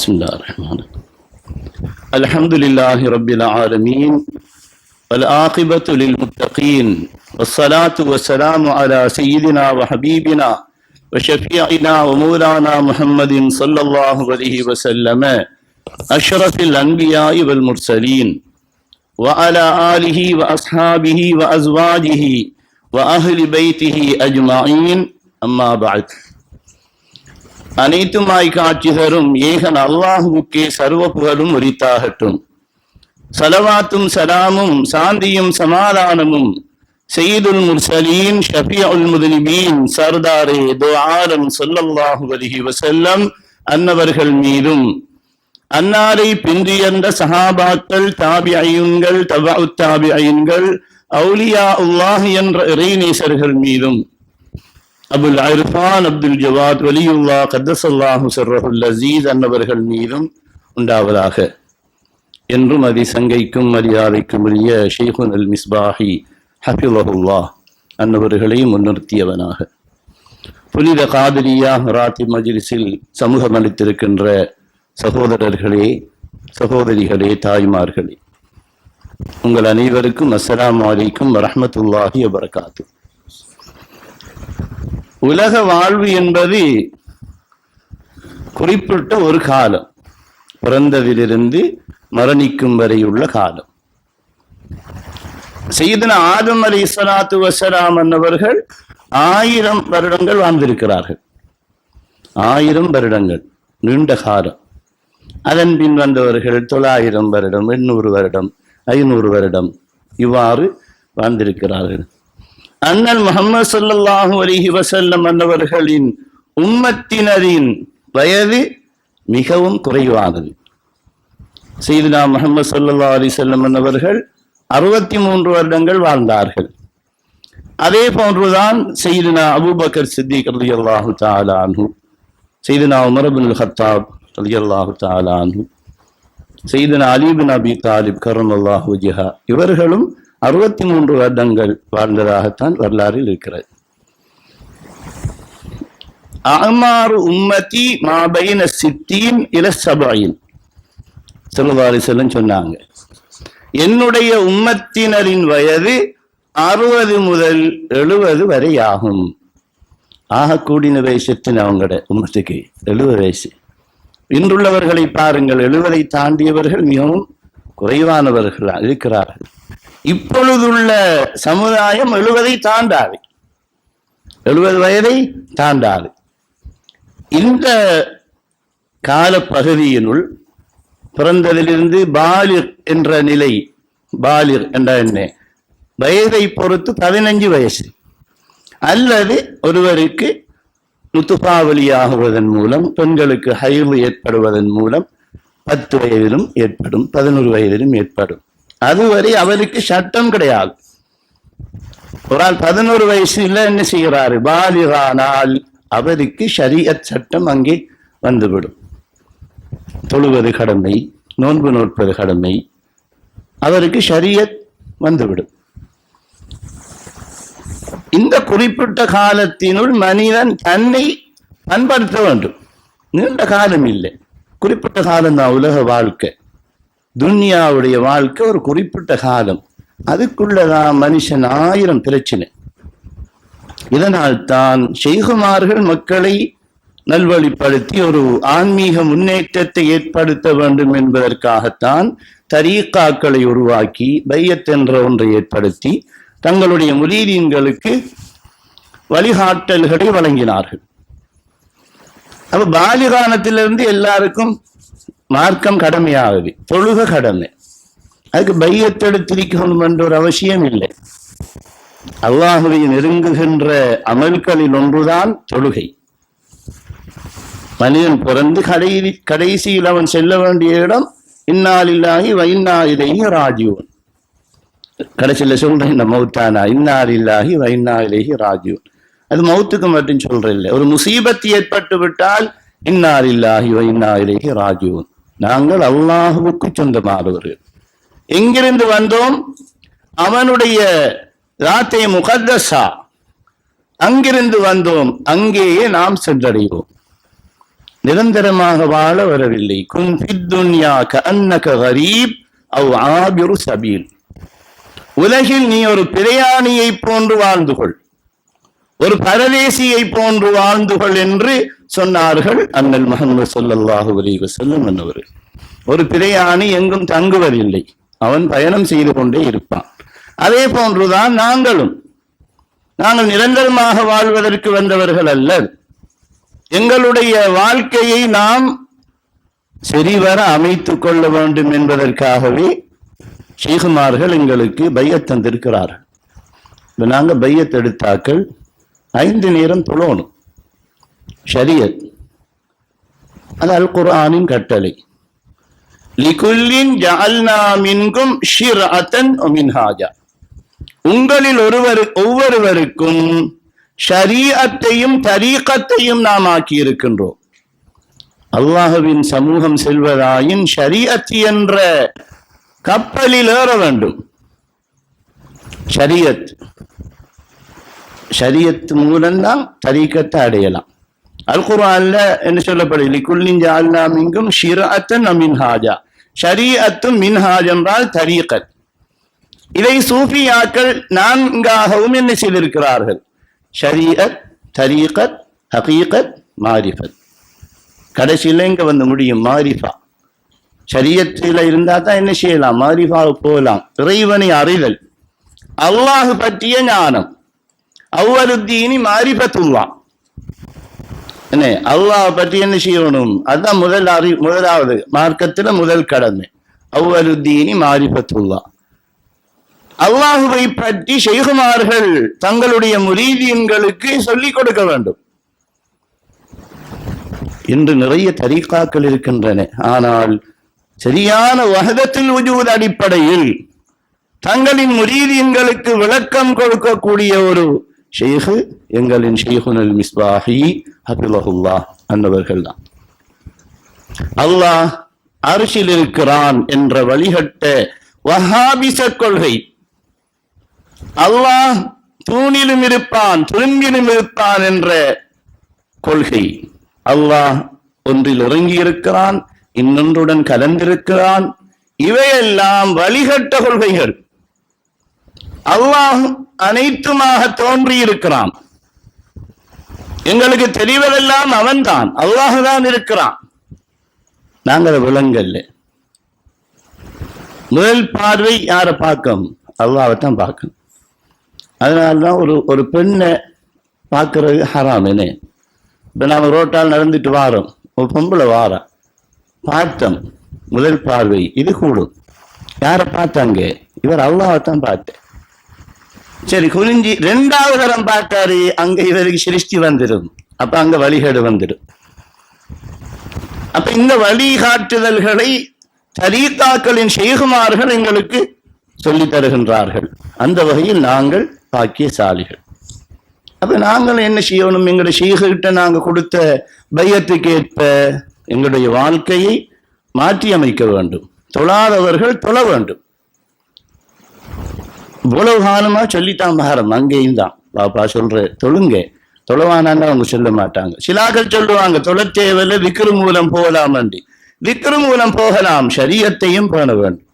بسم الله الرحمن الرحيم الحمد لله رب العالمين والعاقبة للمتقين والصلاة والسلام على سيدنا وحبيبنا وشفيعنا ومولانا محمد صلى الله عليه وسلم أشرف الأنبياء والمرسلين وعلى آله وأصحابه وأزواجه وأهل بيته أجمعين أما بعد. அனைத்துமாய் காட்சி தரும் ஏகன் அல்லாஹுவுக்கே சர்வ புகழும் உரித்தாகட்டும். சலவாத்தும் சலாமும் சாந்தியும் சமாதானமும் சையதுல் முர்சலீன் ஷஃபியுல் முத்னிபீன் சர்தாரே தோ ஆலம் ஸல்லல்லாஹு அலைஹி வஸல்லம் அன்னவர்கள் மீதும் அன்னாரை பின்றியந்த சஹாபாக்கள் தாபிஐன்கள் தபஉத் தாபிஐன்கள் அவுலியா அல்லாஹ் என்ற இறைநேசர்கள் மீதும் அபுல் இர்ஃபான் அப்துல் ஜவாத் வலியுல்லா கத்தஸல்லாஹு சிர்ரஹுல் அஸீஸ் அன்னவர்கள் மீதும் உண்டாவதாக. என்றும் அதிசங்கைக்கும் மரியாதைக்கும் உரிய ஷேகுன் அல் மிஸ்பாஹி ஹஃபிலஹுல்லாஹ் அன்னவர்களை முன்னிறுத்தியவனாக புனித காதிரியா ராத்தி மஜ்லிஸில் சமூகம் அளித்திருக்கின்ற சகோதரர்களே, சகோதரிகளே, தாய்மார்களே, உங்கள் அனைவருக்கும் அஸ்ஸலாமு அலைக்கும் வரஹ்மத்துல்லாஹி வபரகாத்துஹு. உலக வாழ்வு என்பது குறிப்பிட்ட ஒரு காலம், பிறந்ததிலிருந்து மரணிக்கும் வரை உள்ள காலம். சையதுனா ஆதம் அலைஹிஸ்ஸலாத்து வஸ்ஸலாம் அன்னவர்கள் 1000 வருடங்கள் வாழ்ந்திருக்கிறார்கள். 1000 வருடங்கள் நீண்ட காலம். அதன் பின் வந்தவர்கள் 900 வருடம், 800 வருடம், 500 வருடம் இவ்வாறு வாழ்ந்திருக்கிறார்கள். அண்ணல் முஹம்மது ஸல்லல்லாஹு அலைஹி வஸல்லம் அன்னவர்களின் உம்மத்தினரின் வயது மிகவும் குறைவானது. சையதுனா முஹம்மது ஸல்லல்லாஹு அலைஹி வஸல்லம் அன்னவர்கள் 63 வருடங்கள் வாழ்ந்தார்கள். அதே போன்றுதான் சையதுனா அபூபக்கர் சித்திக் ரலியல்லாஹு தஆலா அன்ஹு, சையதுனா உமர் இப்னுல் கத்தாப் ரலியல்லாஹு தஆலா அன்ஹு, சையதுனா அலி இப்னு அபி தாலிப் கர்ரமல்லாஹு வஜ்ஹா இவர்களும் 63 வருடங்கள் வாழ்ந்ததாகத்தான் வரலாறில் இருக்கிறது. அமாரு உம்மதி மா பைன 60 இல 70 ஸல்லல்லாஹு அலைஹி வஸல்லம் சொன்னாங்க, என்னுடைய உம்மத்தினரின் வயது 60 முதல் 70 வரை ஆகும். ஆக கூடின வயசத்தின் அவங்களோட உம்மத்துக்கு 70 வயசு. இன்றுள்ளவர்களை பாருங்கள், 70 தாண்டியவர்கள் மிகவும் குறைவானவர்கள் இருக்கிறார்கள். இப்பொழுதுள்ள சமுதாயம் 70 தாண்டாது, 70 வயதை தாண்டாது. இந்த கால பகுதியினுள் பிறந்ததிலிருந்து பாலிர் என்ற நிலை, பாலிர் என்ற என்ன வயதை பொறுத்து 15 வயசு அல்லது ஒருவருக்கு நுத்துபாவலியாகுவதன் மூலம், பெண்களுக்கு ஹைவு ஏற்படுவதன் மூலம் 10 வயதிலும் ஏற்படும், 11 வயதிலும் ஏற்படும். அதுவரை அவருக்கு சட்டம் கிடையாது. ஒரு ஆள் 11 வயசுல என்ன செய்கிறாரு, பாலிகானால் அவருக்கு ஷரீஅத் சட்டம் அங்கே வந்துவிடும். தொழுவது கடமை, நோன்பு நோட்பது கடமை, அவருக்கு ஷரீஅத் வந்துவிடும். இந்த குறிப்பிட்ட காலத்தினுள் மனிதன் தன்னை பண்படுத்த வேண்டும். நீண்ட காலம் இல்லை, குறிப்பிட்ட காலம் தான் உலக வாழ்க்கை. துன்யாவுடைய வாழ்க்கை ஒரு குறிப்பிட்ட காலம், அதுக்குள்ளதான் மனுஷன் 1000 பிரச்சனை. இதனால் தான் ஷைகுமார்கள் மக்களை நல்வழிப்படுத்தி ஒரு ஆன்மீக முன்னேற்றத்தை ஏற்படுத்த வேண்டும் என்பதற்காகத்தான் தரீக்காக்களை உருவாக்கி பையத் என்ற ஒன்றை ஏற்படுத்தி தங்களுடைய முரீதீன்களுக்கு வழிகாட்டல்களை வழங்கினார்கள். அப்ப பாலிகானத்திலிருந்து எல்லாருக்கும் மார்க்கம் கடமையாகுது, தொழுக கடமை. அதுக்கு பையத்தெடுத்திருக்கணும் என்ற ஒரு அவசியம் இல்லை. அல்லாஹுவை நெருங்குகின்ற அமல்களில் ஒன்றுதான் தொழுகை. மனிதன் பிறந்து கடைசியில் அவன் செல்ல வேண்டிய இடம் இன்னா லில்லாஹி வ இன்னா இலைஹி ராஜிஊன். கடைசியில் சொல்றேன், இந்த மௌத்தானா இன்னா லில்லாஹி வ இன்னா இலைஹி ராஜிஊன். அது மௌத்துக்கு மட்டும் சொல்றேன் இல்லை, ஒரு முசீபத்து ஏற்பட்டு விட்டால் இன்னா லில்லாஹி வ இன்னா இலைஹி ராஜிஊன். நாங்கள் அல்லாஹுவுக்கு சொந்தமானவர்கள். எங்கிருந்து வந்தோம்? அவனுடைய ராத்தே முகத்தஸா, அங்கிருந்து வந்தோம், அங்கேயே நாம் சென்றடைவோம். நிரந்தரமாக வாழ வரவில்லை. குன் ஃபித் துன்யா கஅன்னக கரீப் அவ் ஆபிரு சபீல். உலகில் நீ ஒரு பிரயாணியை போன்று வாழ்ந்து கொள், ஒரு பரதேசியை போன்று வாழ்ந்து கொள் என்று சொன்னார்கள் அண்ணல் முஹம்மது ஸல்லல்லாஹு அலைஹி வஸல்லம் என்பவர். ஒரு பிரயாணி எங்கும் தங்குவதில்லை, அவன் பயணம் செய்து கொண்டே இருப்பான். அதே போன்றுதான் நாங்கள் நிரந்தரமாக வாழ்வதற்கு வந்தவர்கள் அல்ல. எங்களுடைய வாழ்க்கையை நாம் சரிவர அமைத்துக் கொள்ள வேண்டும் என்பதற்காகவே ஷேகுமார்கள் எங்களுக்கு பையத் தந்திருக்கிறார்கள். இப்ப நாங்க பையத் எடுத்தாக்கள் 5 நேரம் தொழணும். ஷரியத் அது அல் குர்ஆனின் கட்டளை. லிகுல்லின் ஜஅல்னா மின்கும் ஷிர்அத்தன் வ மின்ஹாஜா. உங்களில் ஒவ்வொருவருக்கும் ஷரீஅத்தையும் தரீகத்தையும் நாம் ஆக்கி இருக்கின்றோம். அல்லாஹ்வின் சமூகம் செல்வதாயின் ஷரீஅத் என்ற கப்பலில் ஏற வேண்டும். ஷரியத் மூலம்தான் தரீகத்தை அடையலாம். அல் குர்ஆன்ல என்ன சொல்லப்படுது? லிகுல்லின் ஜஅல்னா மின்கும் ஷிர்அத்தன் வ மின்ஹாஜா. ஷரீஅத்தும் மின்ஹாஜ் என்றால் தரீகத். இதை சூஃபியாக்கள் 4ஆகவும் என்ன செய்திருக்கிறார்கள்? ஷரீஅத், தரீகத், ஹகீகத், மாரிஃபத். கடைசியில் இங்க வந்து முடியும் மாரிஃபா. ஷரியத்தில் இருந்தா தான் என்ன செய்யலாம்? மாரிஃபாவு போகலாம். இறைவனை அறிதல், அல்லாஹ் பற்றிய ஞானம். அவ்வருத்தீனி மாரிஃபத்துல்லாஹ். என்ன அல்லாஹ் பற்றி என்ன செய்யணும்? அதுதான் முதலாவது மார்க்கத்துல முதல் கடமை. அவ்வருத்தீனி மாரிஃபத்துல்லாஹ். அல்லாஹுவை பற்றி ஷைகுமார்கள் தங்களுடைய முரீதீன்களுக்கு சொல்லிக் கொடுக்க வேண்டும். இன்று நிறைய தரீகாக்கள் இருக்கின்றன. ஆனால் சரியான வஹதத்துல் வஜூத் அடிப்படையில் தங்களின் முரீதீன்களுக்கு விளக்கம் கொடுக்கக்கூடிய ஒரு ஷேഖ് எங்களின் ஷேഖுல் மிஸ்பாஹி ஹபிலஹுல்லாஹ் அன்னவர்கள் தான். அல்லாஹ் அர்ஷில் இருக்கிறான் என்ற வழிகட்ட வஹாபிச கொள்கை, அல்லாஹ் தூணிலும் இருப்பான் துரும்பிலும் இருப்பான் என்ற கொள்கை, அல்லாஹ் ஒன்றில் இறங்கி இருக்கிறான் இன்னொன்றுடன் கலந்திருக்கிறான், இவையெல்லாம் வழிகட்ட கொள்கைகள். அல்லாஹ் அனைத்துமாக தோன்றி இருக்கிறான். எங்களுக்கு தெரிவதெல்லாம் அவன்தான், அல்லாஹ் இருக்கிறான். நாங்கள் விளங்கல்ல. முதல் பார்வை யாரை பார்க்கணும்? அல்லாஹ்வைத்தான் பார்க்கணும். அதனால்தான் ஒரு பெண்ணை பார்க்கறது ஹராம். என்ன இப்ப நாம ரோட்டால் நடந்துட்டு வாரோம், ஒரு பொம்பளை வாரா, பார்த்தோம், முதல் பார்வை இது கூடும். யாரை பார்த்தாங்க? இவர் அல்லாஹ்வைத்தான் பார்த்தேன். சரி, குறிஞ்சி 2வது தரம் பார்த்தாரு, அங்க இவருக்கு சிருஷ்டி வந்துடும். அப்ப அங்க வழிகேடு வந்துடும். அப்ப இந்த வழிகாட்டுதல்களை தரீகாக்களின் ஷேகுமார்கள் எங்களுக்கு சொல்லித் தருகின்றார்கள். அந்த வகையில் நாங்கள் பாக்கியசாலிகள். அப்ப நாங்கள் என்ன செய்யணும்? எங்களுடைய ஷேகிட்ட நாங்க கொடுத்த பையத்துக்கு ஏற்ப எங்களுடைய வாழ்க்கையை மாற்றி அமைக்க வேண்டும். தொழாதவர்கள் தொழ வேண்டும். இவ்வளவு காலமா சொல்லித்தான் பாரம். அங்கேயும் தான் பாப்பா சொல்ற தொழுங்க, தொழவானான்னு அவங்க சொல்ல மாட்டாங்க. சிலாக்கள் சொல்லுவாங்க தொழ தேவையில்லை, விக்ரு மூலம் போகலாம். விக்ரு மூலம் போகலாம், ஷரியத்தையும் பேண வேண்டும்.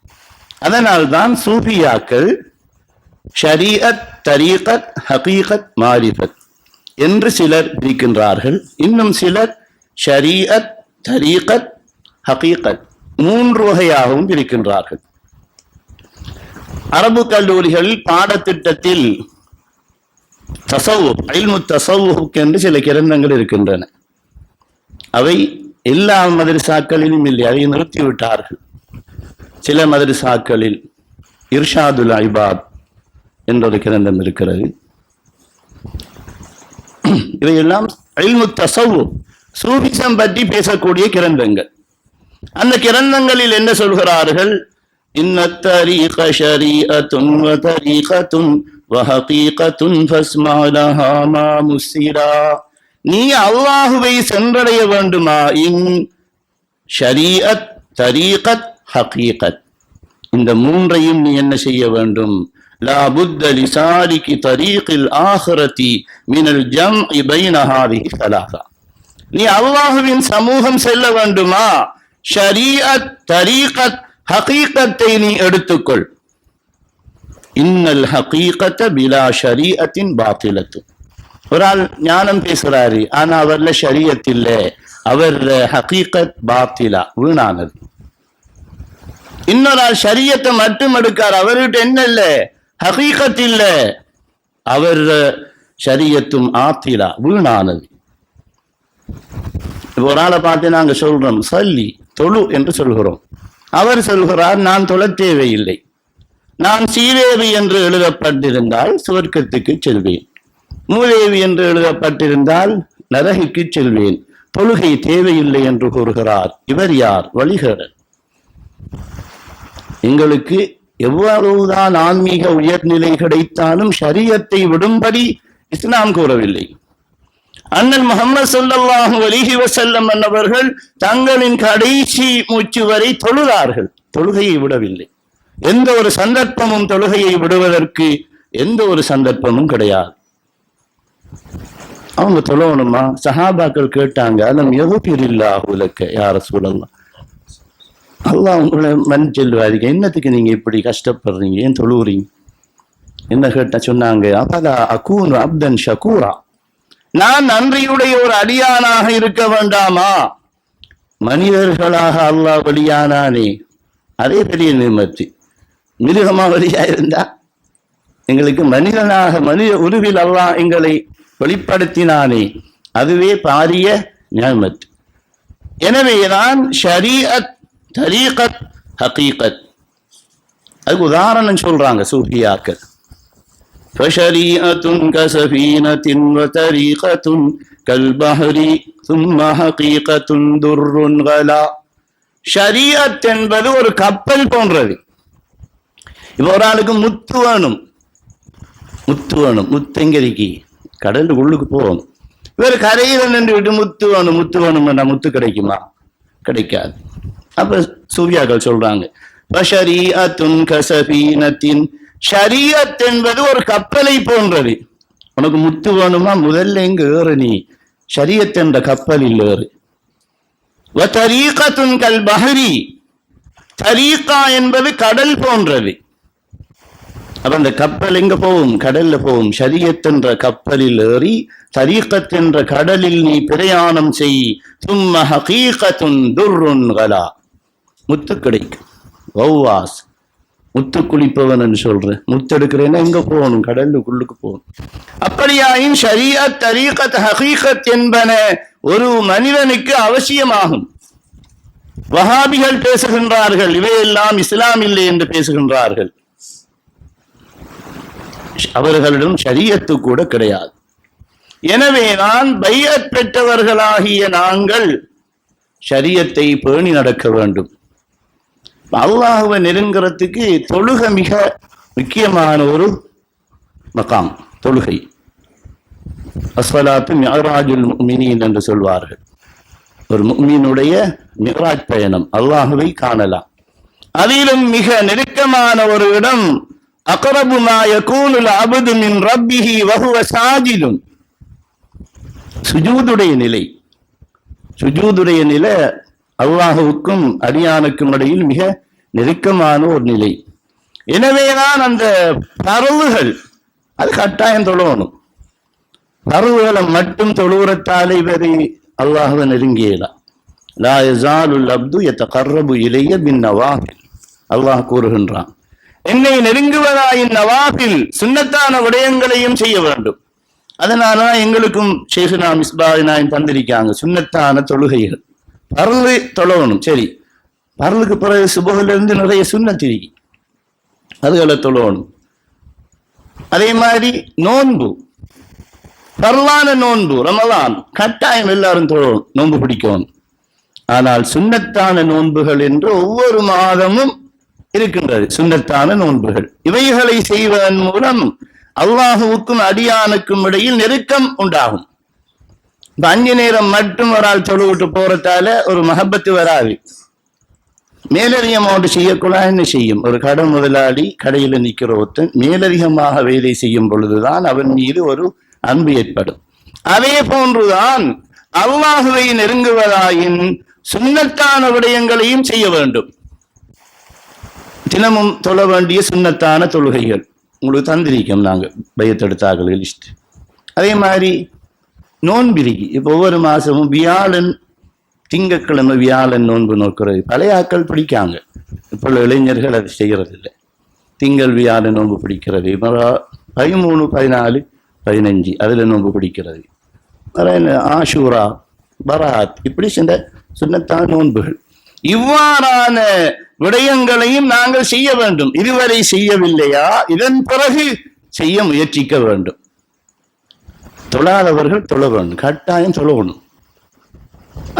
அதனால்தான் சூஃபியாக்கள் ஷரீஅத், தரீகத், ஹகீகத், மாரிஃபத் என்று சிலர் பிரிக்கின்றார்கள். இன்னும் சிலர் ஷரீஅத், தரீகத், ஹகீகத் 3 வகையாகவும் பிரிக்கின்றார்கள். அரபு கல்லூரிகளில் பாடத்திட்டத்தில் தஸவ்வுஃப், இல்மு தஸவ்வுஃப் என்று சில கிரந்தங்கள் இருக்கின்றன. அவை எல்லா மதரசாக்களிலும் இல்லை, அதை நிறுத்திவிட்டார்கள். சில மதரசாக்களில் இர்ஷாதுல் இபாத் என்றொரு கிரந்தம் இருக்கிறது. இவையெல்லாம் இல்மு தஸவ்வுஃப், சூஃபிசம் பற்றி பேசக்கூடிய கிரந்தங்கள். அந்த கிரந்தங்களில் என்ன சொல்கிறார்கள்? இன்ன தரீக ஷரீஅத்துன் வ தரீகத்துன் வ ஹகீகத்துன் ஃபஸ்மா லஹா மா முஸ்ஸிரா. நீ அல்லாஹுவை சென்றடைய வேண்டுமா? இன் ஷரீஅத், தரீகத், ஹகீகத், இந்த 3ஐயும் நீ என்ன செய்ய வேண்டும்? லா புத்த லிசாலிகி தரீகில் ஆஹிரதி மினல் ஜம்இ பைன ஹாதிஹி ஸலாஸா. நீ அல்லாஹ்வின் சமூகம் செல்ல வேண்டுமா, ஷரீஅத், தரீகத், ஹகீகத்தை நீ எடுத்துக்கொள். இன்னல் ஹகீகத பிலா ஷரீஅத்தின் பாத்திலத்து. ஒரு ஆள் ஞானம் பேசுறாரு, ஆனா அவர்ல ஷரீஅத் இல்ல, அவர் ஹகீகத் பாத்திலா, வீணானது. இன்னொரு ஆள் ஷரீஅத்தை மட்டும் எடுக்கார், அவர்கிட்ட என்ன இல்ல, ஹகீகத் இல்ல, அவர் ஷரீஅத்தும் ஆத்திலா, வீணானது. ஒரு ஆளை பார்த்து நாங்க சொல்றோம் சல்லி, தொழு என்று சொல்கிறோம். அவர் சொல்கிறார் நான் தொழ தேவையில்லை, நான் சீதேவி என்று எழுதப்பட்டிருந்தால் சுவர்க்கத்துக்கு செல்வேன், மூதேவி என்று எழுதப்பட்டிருந்தால் நரகிக்கு செல்வேன், தொழுகை தேவையில்லை என்று கூறுகிறார். இவர் யார்? வழிகேடர். எங்களுக்கு எவ்வளவுதான் ஆன்மீக உயர்நிலை கிடைத்தாலும் ஷரியத்தை விடும்படி இஸ்லாம் கூறவில்லை. அண்ணல் முஹம்மது ஸல்லல்லாஹு அலைஹி வஸல்லம் என்பவர்கள் தங்களின் கடைசி மூச்சு வரை தொழுதார்கள், தொழுகையை விடவில்லை. எந்த ஒரு சந்தர்ப்பமும் தொழுகையை விடுவதற்கு எந்த ஒரு சந்தர்ப்பமும் கிடையாது. அவங்க தொழணுமா? சஹாபாக்கள் கேட்டாங்க, அலம் யகுஃபிரில்லாஹு லக்க யா ரசூலல்லாஹ், அல்லாஹ் உங்களை மன்னிச்செல்வாருங்க, என்னத்துக்கு நீங்க இப்படி கஷ்டப்படுறீங்க, ஏன் தொழுவுறீங்க என்ன கேட்ட சொன்னாங்க, அப்பதா அகூனு அப்தன் ஷகூரா, நான் நன்றியுடைய ஒரு அடியானாக இருக்க வேண்டாமா? மனிதர்களாக அல்லாஹ் வழியானானே, அதே பெரிய நிம்மதி. மிருகமா வழியா இருந்தா எங்களுக்கு மனிதனாக மனித உருவில் அல்லாஹ் எங்களை வெளிப்படுத்தினானே, அதுவே பாரிய நியமத். எனவேதான் ஷரீஅத், தரீகத், ஹகீகத். அதுக்கு உதாரணம் சொல்றாங்க சூஃபியாக்கள். فشريعة كسفينة وطريقة كالبحر ثم حقيقة در غلا. ஷரீஅத் என்பது ஒரு கப்பல் போன்றது. இப்ப ஒரு ஆளுக்கு முத்து வேணும், முத்து வேணும், முத்தெங்கரிக்கு கடலுக்கு உள்ளுக்கு போகணும். இவர் கரையில நின்று விட்டு முத்து வேணும், முத்து வேணும் என்ற முத்து கிடைக்குமா? கிடைக்காது. அப்ப சூஃபியாக்கள் சொல்றாங்க ஃபஷரீஅத்துன் கஸஃபீனத்தின், ஷரீஅத் என்பது ஒரு கப்பலை போன்றது. உனக்கு முத்து வேணுமா, முதல்ல எங்க ஏறு, நீ ஷரீஅத் என்ற கப்பலில் ஏறு. வதரீகத்துன் கல் பஹரி, தரீகா என்பது கடல் போன்றது. அப்ப அந்த கப்பல் எங்க போகும்? கடல்ல போகும். ஷரீஅத் என்ற கப்பலில் ஏறி தரீகத் என்ற கடலில் நீ பிரயாணம் செய். சும்ம ஹகீகத்துன் துர்ருன் கலா, முத்து கிடைக்கும். வௌவாஸ், முத்து குளிப்பவன் என்று சொல்றேன். முத்தெடுக்கிறேன்னா எங்க போகணும்? கடலுக்குள்ளுக்கு போகணும். அப்படியாயின் ஷரீஅத், தரீகத், ஹகீகத் என்பன ஒரு மனிதனுக்கு அவசியமாகும். வஹாபிகள் பேசுகின்றார்கள் இவையெல்லாம் இஸ்லாம் இல்லை என்று பேசுகின்றார்கள். அவர்களிடம் ஷரீஅத்து கூட கிடையாது. எனவேதான் பைஅத் பெற்றவர்களாகிய நாங்கள் ஷரீஅத்தை பேணி நடக்க வேண்டும். அல்லாஹ்வை நெருங்கிறதுக்கு தொழுகை மிக முக்கியமான ஒரு மகாம். தொழுகை அஸ்ஸலாத்து மிஅராஜுல் முஃமினீன் என்று சொல்வார்கள். ஒரு முஃமினுடைய மிஅராஜ் பயணம், அல்லாஹ்வை காணலாம். அதிலும் மிக நெருக்கமான ஒரு இடம் அக்ரபு மா யகூனுல் அப்து மின் ரப்பிஹி வஹுவ சாஜிதுன், சுஜூதுடைய நிலை. சுஜூதுடைய நிலை அல்லாஹுவுக்கும் அடியானுக்கும் இடையில் மிக நெருக்கமான ஒரு நிலை. எனவேதான் அந்த பரவுகள் அது கட்டாயம் தொழணும். பரவுகளை மட்டும் தொழுகிறத்தாலே இவரை அல்லாஹுவை நெருங்கியலாம். லா யஸாலுல் அப்து யதகர்ரபு இலைய பின் நவாஃபில், அல்லாஹ் கூறுகின்றான், என்னை நெருங்குவதாயின் நவாஃபில் சுன்னத்தான விடயங்களையும் செய்ய வேண்டும். அதனாலதான் எங்களுக்கும் ஷேகுனா மிஸ்பாஹினாயும் தந்திருக்காங்க சுன்னத்தான தொழுகைகள். பரலு தொழணும், சரி, பரலுக்கு பிறகு சுபஹ்ல இருந்து நிறைய சுன்னத் இருக்கு, அதுகளை தொழணும். அதே மாதிரி நோன்பு, பரலான நோன்பு ரமலான் கட்டாயம் எல்லாரும் தொழணும், நோன்பு பிடிக்கணும். ஆனால் சுன்னத்தான நோன்புகள் என்று ஒவ்வொரு மாதமும் இருக்கின்றது. சுன்னத்தான நோன்புகள் இவைகளை செய்வதன் மூலம் அல்லாஹுவுக்கும் அடியானுக்கும் இடையில் நெருக்கம் உண்டாகும். அஞ்சு நேரம் மட்டும் ஒரு ஆள் தொழுவிட்டு போறதால ஒரு மஹப்பத்து வராது. மேலதிகமாக செய்யக்கூடா என்ன செய்யும்? ஒரு கடை முதலாளி கடையில நிக்கிற ஒருத்தன் மேலதிகமாக வேலை செய்யும் பொழுதுதான் அவன் மீது ஒரு அன்பு ஏற்படும். அதே போன்றுதான் அல்லாஹுவை நெருங்குவதாயின் சுன்னத்தான விடயங்களையும் செய்ய வேண்டும். தினமும் தொழ வேண்டிய சுன்னத்தான தொழுகைகள் உங்களுக்கு தந்திரிக்கும், நாங்க பயத்தெடுத்தார்கள் லிஸ்ட். அதே மாதிரி நோன்பிரிக்கி இப்போ ஒவ்வொரு மாசமும் வியாழன் திங்கட்கிழமை வியாழன் நோன்பு நோக்கிறது பழைய ஆட்கள் பிடிக்காங்க. இப்போ இளைஞர்கள் அதை செய்கிறது இல்லை. திங்கள் வியாழன் நோன்பு பிடிக்கிறது, 13, 14, 15 அதில் நோன்பு பிடிக்கிறது. ஆஷூரா, பராத், இப்படி சில சுன்னத்தான நோன்புகள். இவ்வாறான விடயங்களையும் நாங்கள் செய்ய வேண்டும். இதுவரை செய்யவில்லையா, இதன் பிறகு செய்ய முயற்சிக்க வேண்டும். தொழாதவர்கள் தொழ வேண்டும், கட்டாயம் தொழணும்.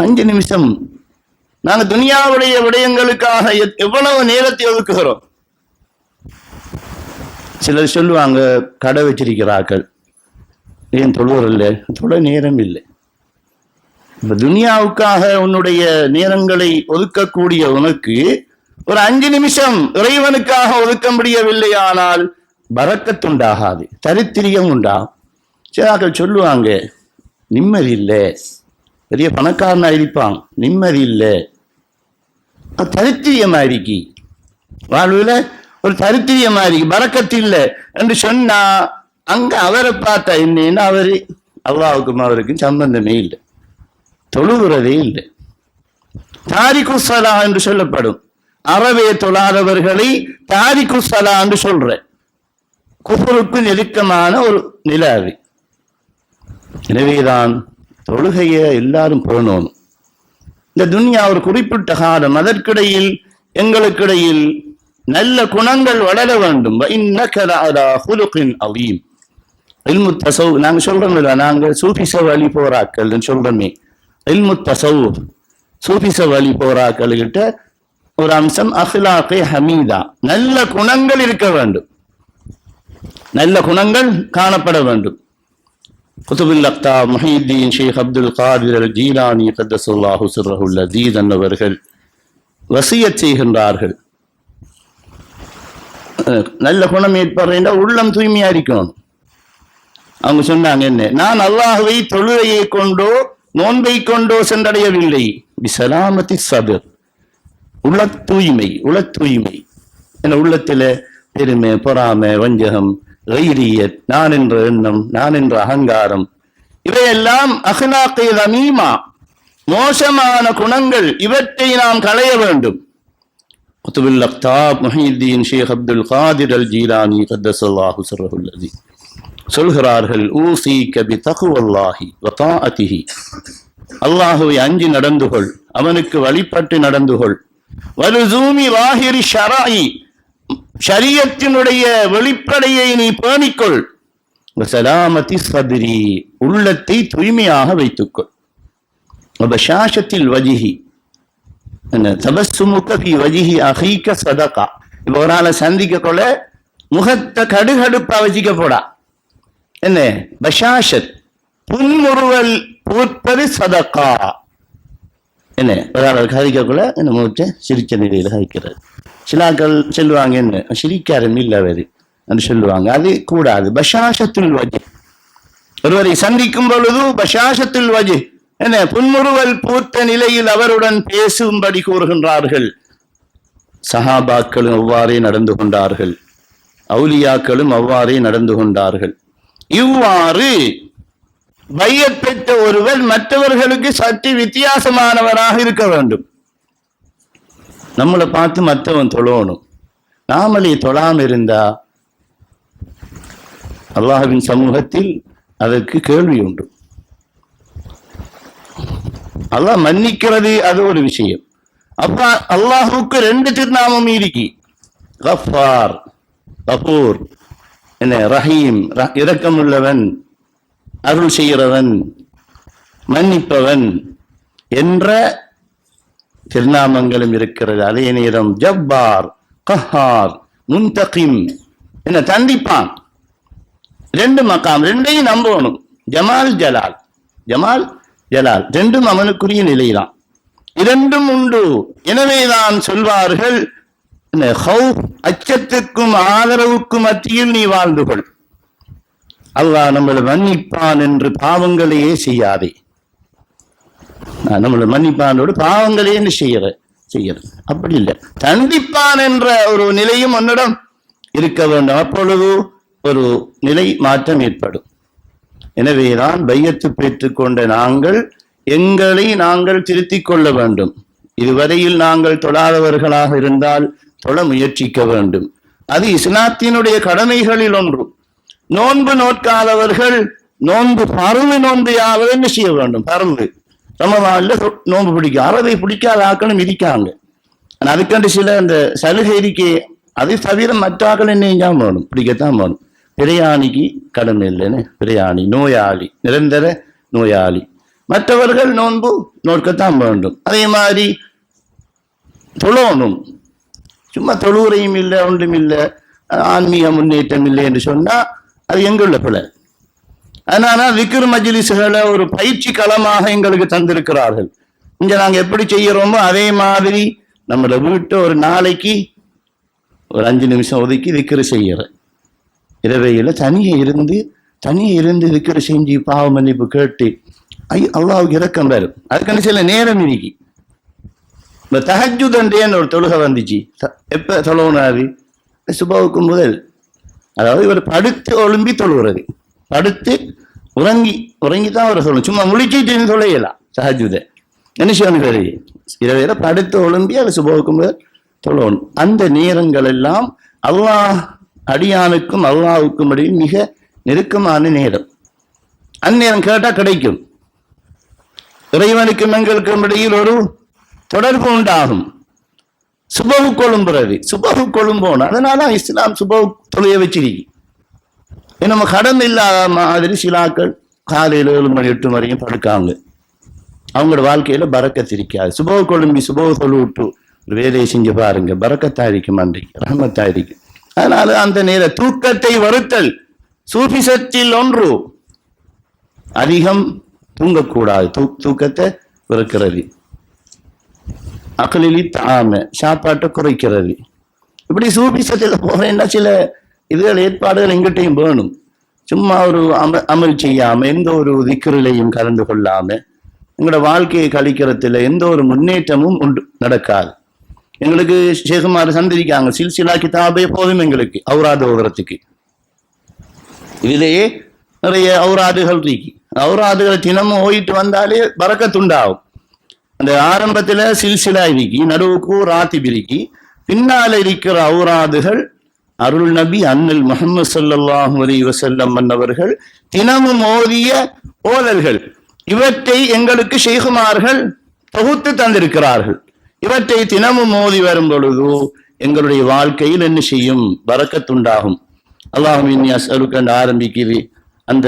5 நிமிஷம் நாங்கள் துனியாவுடைய விடயங்களுக்காக எவ்வளவு நேரத்தை ஒதுக்குகிறோம். சிலர் சொல்லுவாங்க, கடை வச்சிருக்கிறார்கள், ஏன் தொழுவதில்லை? தொழ நேரம் இல்லை. இப்ப துனியாவுக்காக உன்னுடைய நேரங்களை ஒதுக்கக்கூடிய உனக்கு ஒரு 5 நிமிஷம் இறைவனுக்காக ஒதுக்க முடியவில்லையானால் பரக்கத்துண்டாகாது, தரித்திரியம் உண்டாகும். சிலாக்கள் சொல்லுவாங்க, நிம்மதி இல்லை, பெரிய பணக்காரனா இருப்பான், நிம்மதி இல்லை, தரித்திரியமாயிருக்கு, வாழ்வில் ஒரு தரித்திரியமாயிருக்கு, பரக்கத்து இல்லை என்று சொன்னா அங்க அவரை பார்த்தா என்னன்னா அவரு அல்லாவுக்கும் அவருக்கும் சம்பந்தமே இல்லை, தொழுகிறதே இல்லை. தாரிகுசலா என்று சொல்லப்படும். அறவே தொழாதவர்களை தாரிகுசலா என்று சொல்ற, குஃபருக்கு நெருக்கமான ஒரு நிலை. எனவேதான் தொழுகைய எல்லாரும் போனோம். இந்த துன்யா ஒரு குறிப்பிட்ட காலம், அதற்கிடையில் எங்களுக்கிடையில் நல்ல குணங்கள் வளர வேண்டும். நாங்க சொல்றோம், நாங்கள் சூஃபிச வழி போராக்கள் சொல்றோமே, இல்மு தஸவ்வுஃப் சூஃபிச வழி போராக்கள் கிட்ட ஒரு அம்சம் அஹ்லாகே ஹமீதா, நல்ல குணங்கள் இருக்க வேண்டும், நல்ல குணங்கள் காணப்பட வேண்டும். குதுபுல் அக்தாப் முஹியுத்தீன் ஷேக் அப்துல் காதிர் அல் ஜீலானி கத்தஸல்லாஹு சிர்ரஹுல் அஸீஸ் அவர்கள் வசியத் செய்கின்றார்கள். நல்ல குணம் ஏற்படுற உள்ளம் தூய்மையா இருக்கணும். அவங்க சொன்னாங்க, என்ன, நான் அல்லாஹ்வை தொழுகையை கொண்டோ நோன்பை கொண்டோ சென்றடையவில்லை, பிஸலாமத்தி சத்ர், உள தூய்மை, உள தூய்மை. என உள்ளத்துல பெருமை, பொறாமை, வஞ்சகம், கைரியத், நான் என்ற எண்ணம், நான் என்ற அகங்காரம், இவையெல்லாம் அஹ்லாக்கே தமீமா, மோசமான குணங்கள், இவற்றை நாம் களைய வேண்டும். குதுபுல் அக்தாப் முஹியுத்தீன் ஷேக் அப்துல் காதிர் அல் ஜீலானி கத்தஸல்லாஹு சிர்ரஹுல் அஸீஸ் சொல்கிறார்கள், ஊஸீக பிதக்வல்லாஹி வ தாஅத்திஹி, அல்லாஹ்வை அஞ்சி நடந்துகொள், அவனுக்கு வழிபட்டு நடந்துகொள். வலுசூமி வாஹிரி ஷரஇ, ஷரியத்தினுடைய வெளிப்படையை நீ பேணிக்கொள். வஸலாமத்தி ஸத்ரி, உள்ளத்தை தூய்மையாக வைத்துக்கொள். வபஷாஷத்தில் வஜ்ஹி, தபஸ்ஸுமுக ஃபீ வஜ்ஹி அஹீக ஸதகா. இப்போ ஒரு ஆளை சந்திக்க கொள்ள முகத்தை கடுகடுப்பா வச்சுக்க போடா, என்ன பஷாஷத், புன்முறுவல் பூப்பது சதகா. என்ன ஒரு ஆள் கதைக்கக்குள்ள என்ன முகத்தை சிரிச்ச நிலையில கதைக்கிறது. சிலாக்கள் சொல்லுவாங்க, என்ன சிரிக்காரம் இல்லை அவரு என்று சொல்லுவாங்க, அது கூடாது. பஷாஷத்துல் வஜ், ஒருவரை சந்திக்கும் பொழுது பஷாஷத்துல் வஜ், என்ன புன்முறுவல் பூத்த நிலையில் அவருடன் பேசும்படி கூறுகின்றார்கள். சஹாபாக்களும் அவ்வாறே நடந்து கொண்டார்கள், அவுலியாக்களும் அவ்வாறே நடந்து கொண்டார்கள். இவ்வாறு பையத் பெற்ற ஒருவர் மற்றவர்களுக்கு சற்று வித்தியாசமானவராக இருக்க வேண்டும். நம்மளை பார்த்து மற்றவன் தொழணும். நாமளே தொழாம இருந்தா அல்லாஹ்வின் சமூகத்தில் அதற்கு கேள்வி உண்டு. அல்லாஹ் மன்னிக்கிறது அது ஒரு விஷயம். அப்ப அல்லாஹுக்கு 2 திருநாமம் இருக்கு, கஃபார், கஃபூர், என்ன ரஹீம், இரக்கமுள்ளவன், அருள் செய்கிறவன், மன்னிப்பவன் என்ற திருநாமங்களும் இருக்கிறது. அதே நேரம் ஜப்பார், கஹார், முன்தகிம், என்ன தண்டிப்பான். 2 மகாம், 2ஐயும் நம்பணும். ஜமால் ஜலால், ஜமால் ஜலால் 2ம் அவனுக்குரிய நிலைதான், 2ம் உண்டு. எனவேதான் சொல்வார்கள், அச்சத்துக்கும் ஆதரவுக்கும் மத்தியில் நீ வாழ்ந்து கொள், அல்லாஹ் நம்மளை மன்னிப்பான் என்று பாவங்களையே செய்யாதே. நம்மளோட மன்னிப்பானோடு பாவங்களே என்ன செய்யற அப்படி இல்லை, தண்டிப்பான் என்ற ஒரு நிலையும் உன்னிடம் இருக்க வேண்டும். அப்பொழுது ஒரு நிலை மாற்றம் ஏற்படும். எனவேதான் பையத்து பெற்றுக்கொண்ட நாங்கள் எங்களை நாங்கள் திருத்திக் கொள்ள வேண்டும். இதுவரையில் நாங்கள் தொழாதவர்களாக இருந்தால் தொழ முயற்சிக்க வேண்டும். அது இஸ்லாத்தினுடைய கடமைகளில் ஒன்று. நோன்பு நோட்காதவர்கள் நோன்பு பருவு நோன்பையாவது என்ன செய்ய வேண்டும்? பருவு ரமதான்ல நோன்பு பிடிக்கும். அறவை பிடிக்காத ஆக்களும் இருக்காங்க. அதுக்கண்டு சில அந்த சலுகை இருக்கே, அதை தவிர மற்ற ஆக்கள் என்ன செஞ்சால் வேணும், பிடிக்கத்தான் வேணும். பிரயாணிக்கு கடமை இல்லைன்னு, பிரயாணி நோயாளி, நிரந்தர நோயாளி. மற்றவர்கள் நோன்பு நோக்கத்தான் வேண்டும். அதே மாதிரி தொழணும். சும்மா தொழுவுறையும் இல்லை, ஒன்றும் இல்லை, ஆன்மீக முன்னேற்றம் இல்லை என்று சொன்னா அது எங்குள்ள பிழை. அதனால விக்ர் மஜ்லிஸ்களை ஒரு பயிற்சி களமாக எங்களுக்கு தந்திருக்கிறார்கள். இங்க நாங்க எப்படி செய்யறோமோ அதே மாதிரி நம்மளோட வீட்டை ஒரு நாளைக்கு ஒரு 5 நிமிஷம் ஒதுக்கி விக்ரு செய்யற. இரவையில தனியே இருந்து விக்ரு செஞ்சு பாவ மன்னிப்பு கேட்டு அல்லாஹ்வுக்கு இரக்கம் வரும். அதுக்கான சில நேரம் இருக்கு. இந்த தஹஜ்ஜுத்ன்றேன்னு ஒரு தொழுகை வந்துச்சு. எப்ப தொழுவுனாரு? சுபவுக்கு முதல். அதாவது இவர் படுத்து ஒழும்பி தொழுகிறது. படுத்து உறங்கித்தான் அவர் சொல்லணும். சும்மா முழிச்சிட்டு தொழையலாம். தஹஜ்ஜுத என்ன செய்யணும்? இரவேல படுத்து ஒழும்பி அது சுபவுக்கு முதல் தொழணும். அந்த நேரங்கள் எல்லாம் அல்லாஹ் அடியானுக்கும் அல்லாஹ்வுக்கும் இடையில் மிக நெருக்கமான நேரம். அந்நேரம் கேட்டா கிடைக்கும். இறைவனுக்கும் எங்களுக்கும் இடையில் ஒரு தொடர்பு உண்டாகும். சுபகு கொழும்போன அதனால இஸ்லாம் சுபகு தொழிலை வச்சிருக்கு. நம்ம கடமை இல்லாத மாதிரி சிலாக்கள் காலையில் 7 மணி 8 வரையும் படுக்காங்க. அவங்களோட வாழ்க்கையில பரக்கத்து இருக்காது. சுபகு கொழும்பி சுபகு தொழு விட்டு ஒரு வேலையை செஞ்சு பாருங்க, பரக்கத்தா இருக்கும், அன்றைக்கு ரஹமத்தா இருக்கும். அதனால அந்த நேர தூக்கத்தை வருத்தல் சூஃபிசத்தில் ஒன்று. அதிகம் தூங்கக்கூடாது, தூக்கத்தை வெறுக்கிறது. அகலிலி தாம சாப்பாட்டை குறைக்கிறது. இப்படி சூபிசத்தில் போறேன்னா சில இதுகள் ஏற்பாடுகள் எங்கிட்டையும் வேணும். சும்மா ஒரு அமல் செய்யாம எந்த ஒரு திக்ரிலையும் கலந்து கொள்ளாம எங்களோட வாழ்க்கையை கழிக்கிறதுல எந்த ஒரு முன்னேற்றமும் நடக்காது. எங்களுக்கு ஷேகுமார் சந்திரிக்காங்க. சில்சிலா கிதாபே போதும் எங்களுக்கு ஔராது ஓதுறதுக்கு. இதிலேயே நிறைய ஔராதுகள் இருக்கு. ஔராதுகளை தினமும் ஓயிட்டு வந்தாலே பரக்கத்துண்டாகும். அந்த ஆரம்பத்துல சில்சிலா இருக்கி, நடுவுக்கு ராத்திப் இருக்கி, பின்னால இருக்கிற ஔராதுகள் அருள் நபி அண்ணல் முஹம்மது ஸல்லல்லாஹு அலைஹி வஸல்லம் மன்னவர்கள் தினமும் ஓதிய ஓதல்கள். இவற்றை எங்களுக்கு ஷேகுமார்கள் தொகுத்து தந்திருக்கிறார்கள். இவற்றை தினமும் ஓதி வரும் பொழுது எங்களுடைய வாழ்க்கையில் என்ன செய்யும்? பரக்கத்துண்டாகும். அல்லாஹும்ம அஸ்அலுக ஆரம்பிக்குது. அந்த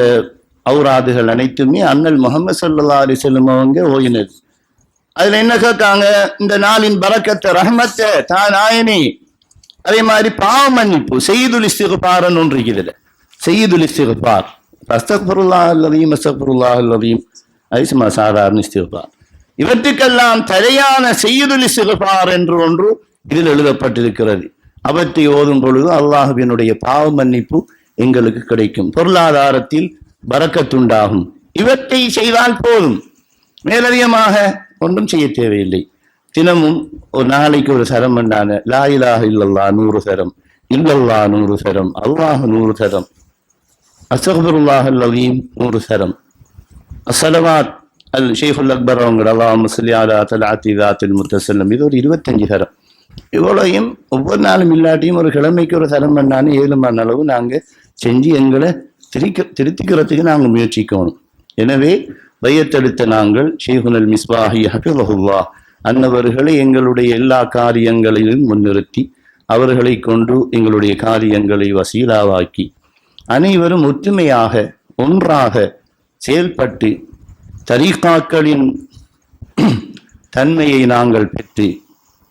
ஔராதுகள் அனைத்துமே அண்ணல் முஹம்மது ஸல்லல்லாஹு அலைஹி வஸல்லம் அவங்க ஓதினது. அதுல என்ன கேட்காங்க? இந்த நாளின் பரக்கத்தை, ரஹ்மத்தை நாயனி. அதே மாதிரி பாவ மன்னிப்பு, செய்யுதுல் இஸ்திக்பார்னு ஒன்று இருக்குது. செய்யுதுல் இஸ்திக்பார், அஸ்தக்ஃபிருல்லாஹல் அலீம், அஸ்தக்ஃபிருல்லாஹல் அலீம், அது சும்மா சாதாரண இஸ்திக்பார். இவற்றுக்கெல்லாம் தலையான செய்யுதுல் இஸ்திக்பார் என்று ஒன்று இதில் எழுதப்பட்டிருக்கிறது. அவற்றை ஓதும் பொழுது அல்லாஹ்வினுடைய பாவ மன்னிப்பு எங்களுக்கு கிடைக்கும். பொருளாதாரத்தில் பரக்கத்துண்டாகும். இவற்றை செய்தால் போதும், மேலதிகமாக ஒன்றும் செய்ய தேவையில்லை. தினமும் ஒரு நாளைக்கு ஒரு சரம் பண்ணான லா இலாஹ இல்லல்லாஹ் 100 சரம், இல்லல்லாஹ் 100 சரம், அல்லாஹ் 100 சரம், அஸ்தக்ஃபிருல்லாஹல் அலீம் 100 சரம், அஸ்ஸலவாத் அல் ஷேகுல் அக்பர் அவங்க அல்லாஹும்ம ஸல்லி அலா தலஅத்தி ஸாத்தில் முத்தஸல்லம், இது ஒரு 25 சரம். இவ்வளோயும் ஒவ்வொரு நாளும் இல்லாட்டியும் ஒரு கிழமைக்கு ஒரு சரம் பண்ணானு 7 மணி அளவு நாங்கள் செஞ்சு எங்களை திருத்திக்கிறதுக்கு நாங்கள் முயற்சிக்கணும். எனவே பையத்தெடுத்த நாங்கள் ஷேகுல் மிஸ்பாஹி ஹஃபிظஹுல்லாஹ் அன்னவர்களை எங்களுடைய எல்லா காரியங்களையும் முன்னிறுத்தி அவர்களை கொண்டு எங்களுடைய காரியங்களை வசீலாவாக்கி அனைவரும் ஒற்றுமையாக ஒன்றாக செயல்பட்டு தரீகாக்களின் தன்மையை நாங்கள் பெற்று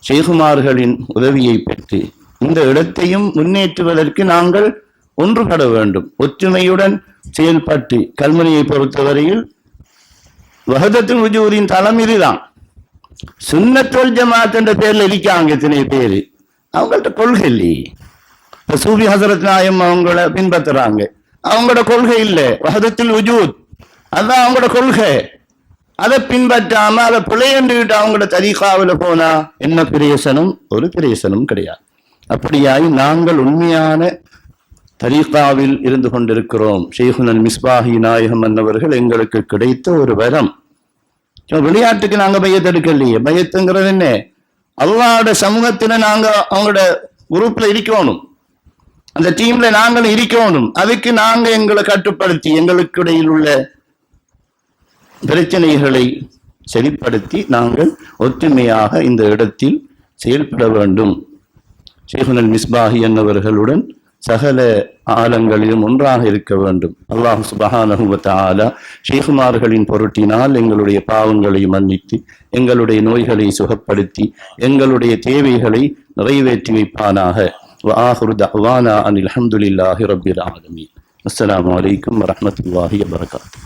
ஷேகுமார்களின் உதவியை பெற்று இந்த இடத்தையும் முன்னேற்றுவதற்கு நாங்கள் ஒன்றுபட வேண்டும். ஒற்றுமையுடன் செயல்பட்டு கல்முனையை பொறுத்தவரையில் வஹதத்துல் வஜூதின் தளம் இதுதான். சுன்னத்துல் ஜமாத் என்ற பேர்ல இருக்காங்க இத்தனை பேரு. அவங்கள்ட்ட கொள்கை இல்லையே. இப்ப சூஃபி ஹசரத் நாயம் அவங்கள பின்பற்றுறாங்க, அவங்களோட கொள்கை இல்லை. வஹதத்துல் வஜூத் அதான் அவங்களோட கொள்கை. அதை பின்பற்றாம அதை பிழையண்டுகிட்டு அவங்களோட தரீகாவில் போனா என்ன பிரயோசனம்? ஒரு பிரயோசனம் கிடையாது. அப்படியாய் நாங்கள் உண்மையான தரீகாவில் இருந்து கொண்டிருக்கிறோம். ஷேகுனல் மிஸ்பாஹி நாயகம் என்னவர்கள் எங்களுக்கு கிடைத்த ஒரு வரம். விளையாட்டுக்கு நாங்க பையத்தை எடுக்கலையே. பையத்துங்கிறது என்ன? அல்லாஹ்வோட சமூகத்துல நாங்க அவங்களோட குரூப்ல இருக்கணும், அந்த டீம்ல நாங்களும் இருக்கணும். அதுக்கு நாங்க எங்களை கட்டுப்படுத்தி எங்களுக்கு இடையில் உள்ள பிரச்சனைகளை சரிப்படுத்தி நாங்கள் ஒற்றுமையாக இந்த இடத்தில் செயல்பட வேண்டும். ஷேகுனல் மிஸ்பாஹி என்னவர்களுடன் சகல ஆலங்களிலும் ஒன்றாக இருக்க வேண்டும். அல்லாஹ் சுப்ஹானஹு வ தஆலா ஷேகுமார்களின் பொருட்டினால் எங்களுடைய பாவங்களை மன்னித்து எங்களுடைய நோய்களை சுகப்படுத்தி எங்களுடைய தேவைகளை நிறைவேற்றி வைப்பானாக. வ ஆகிரு தஅவானா அனில் ஹம்துலில்லாஹி ரப்பில் ஆலமீன். அஸ்ஸலாமு அலைக்கும் வ ரஹ்மத்துல்லாஹி வ பரகாத்துஹு.